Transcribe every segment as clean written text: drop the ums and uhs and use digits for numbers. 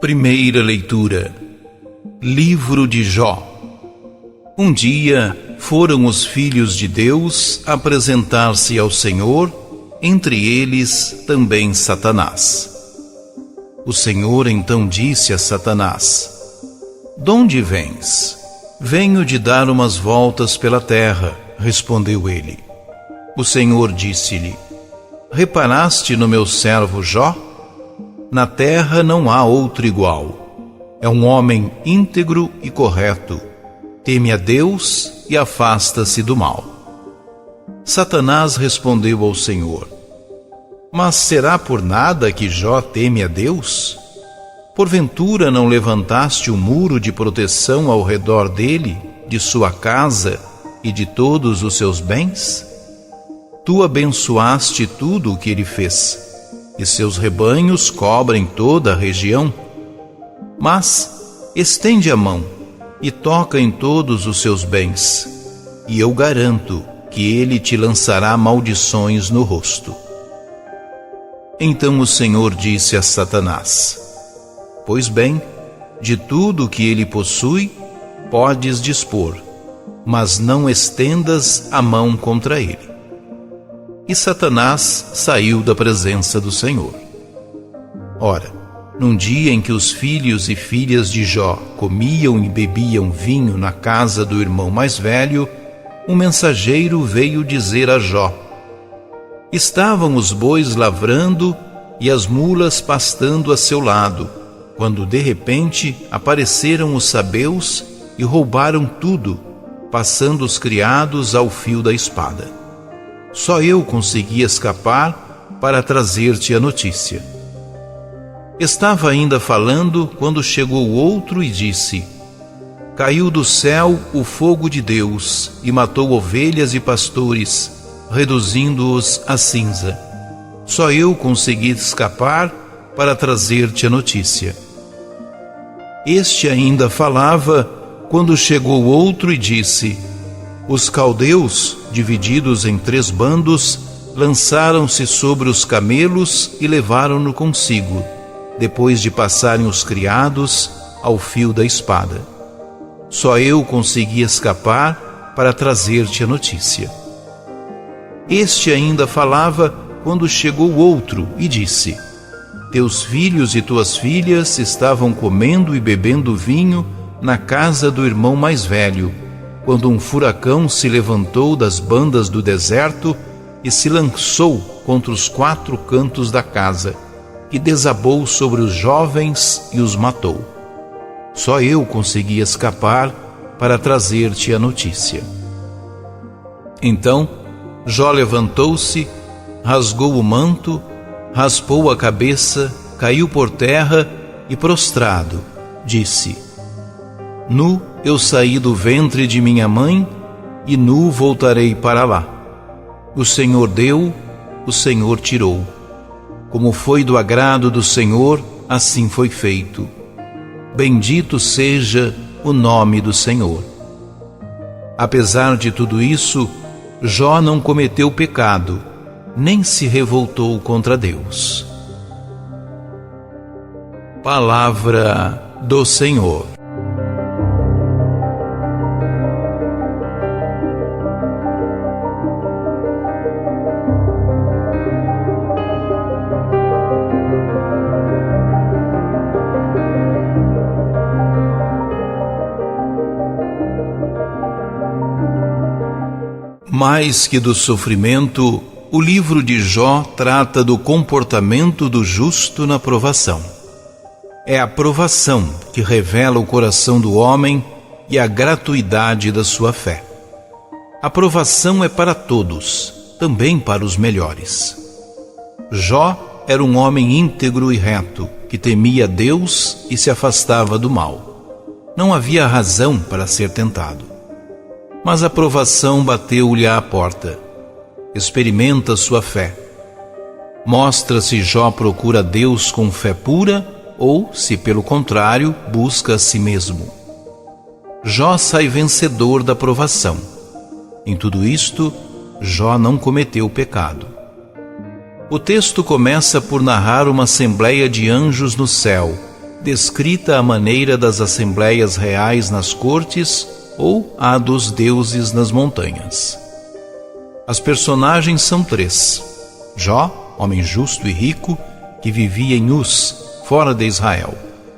Primeira leitura. Livro de Jó. Um dia foram os filhos de Deus apresentar-se ao Senhor, entre eles também Satanás. O Senhor então disse a Satanás: "Donde vens?" "Venho de dar umas voltas pela terra", respondeu ele. O Senhor disse-lhe: "Reparaste no meu servo Jó? Na terra não há outro igual. É um homem íntegro e correto. Teme a Deus e afasta-se do mal." Satanás respondeu ao Senhor: "Mas será por nada que Jó teme a Deus? Porventura não levantaste um muro de proteção ao redor dele, de sua casa e de todos os seus bens? Tu abençoaste tudo o que ele fez, e seus rebanhos cobrem toda a região. Mas estende a mão e toca em todos os seus bens, e eu garanto que ele te lançará maldições no rosto." Então o Senhor disse a Satanás: "Pois bem, de tudo o que ele possui, podes dispor, mas não estendas a mão contra ele." E Satanás saiu da presença do Senhor. Ora, num dia em que os filhos e filhas de Jó comiam e bebiam vinho na casa do irmão mais velho, um mensageiro veio dizer a Jó: "Estavam os bois lavrando e as mulas pastando a seu lado, quando de repente apareceram os sabeus e roubaram tudo, passando os criados ao fio da espada. Só eu consegui escapar para trazer-te a notícia." Estava ainda falando quando chegou outro e disse: "Caiu do céu o fogo de Deus e matou ovelhas e pastores, reduzindo-os a cinza. Só eu consegui escapar para trazer-te a notícia." Este ainda falava quando chegou outro e disse: "Os caldeus, divididos em 3 bandos, lançaram-se sobre os camelos e levaram-no consigo, depois de passarem os criados ao fio da espada. Só eu consegui escapar para trazer-te a notícia." Este ainda falava quando chegou outro e disse: "Teus filhos e tuas filhas estavam comendo e bebendo vinho na casa do irmão mais velho, quando um furacão se levantou das bandas do deserto e se lançou contra os 4 cantos da casa, que desabou sobre os jovens e os matou. Só eu consegui escapar para trazer-te a notícia." Então Jó levantou-se, rasgou o manto, raspou a cabeça, caiu por terra e, prostrado, disse: "Nu eu saí do ventre de minha mãe, e nu voltarei para lá. O Senhor deu, o Senhor tirou. Como foi do agrado do Senhor, assim foi feito. Bendito seja o nome do Senhor." Apesar de tudo isso, Jó não cometeu pecado, nem se revoltou contra Deus. Palavra do Senhor. Mais que do sofrimento, o livro de Jó trata do comportamento do justo na provação. É a provação que revela o coração do homem e a gratuidade da sua fé. A provação é para todos, também para os melhores. Jó era um homem íntegro e reto, que temia Deus e se afastava do mal. Não havia razão para ser tentado. Mas a provação bateu-lhe à porta. Experimenta sua fé. Mostra se Jó procura Deus com fé pura ou se, pelo contrário, busca a si mesmo. Jó sai vencedor da provação. Em tudo isto, Jó não cometeu pecado. O texto começa por narrar uma assembleia de anjos no céu, descrita à maneira das assembleias reais nas cortes ou a dos deuses nas montanhas. As personagens são três: Jó, homem justo e rico, que vivia em Uz, fora de Israel,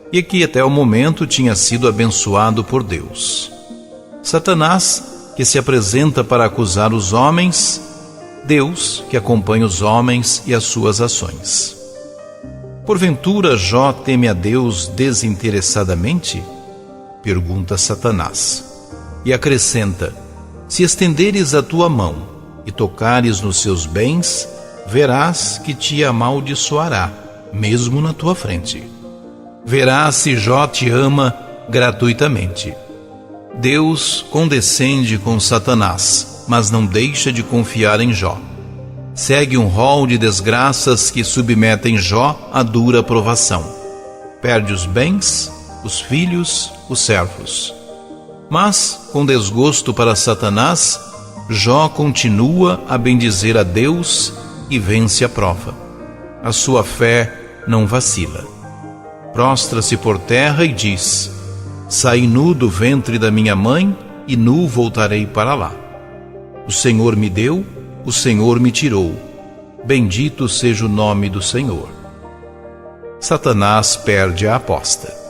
e que até o momento tinha sido abençoado por Deus. Satanás, que se apresenta para acusar os homens, Deus, que acompanha os homens e as suas ações. Porventura Jó teme a Deus desinteressadamente? Pergunta Satanás. E acrescenta: se estenderes a tua mão e tocares nos seus bens, verás que te amaldiçoará, mesmo na tua frente. Verás se Jó te ama gratuitamente. Deus condescende com Satanás, mas não deixa de confiar em Jó. Segue um rol de desgraças que submetem Jó à dura provação. Perde os bens, os filhos, os servos. Mas, com desgosto para Satanás, Jó continua a bendizer a Deus e vence a prova. A sua fé não vacila. Prostra-se por terra e diz: saí nu do ventre da minha mãe e nu voltarei para lá. O Senhor me deu, o Senhor me tirou. Bendito seja o nome do Senhor. Satanás perde a aposta.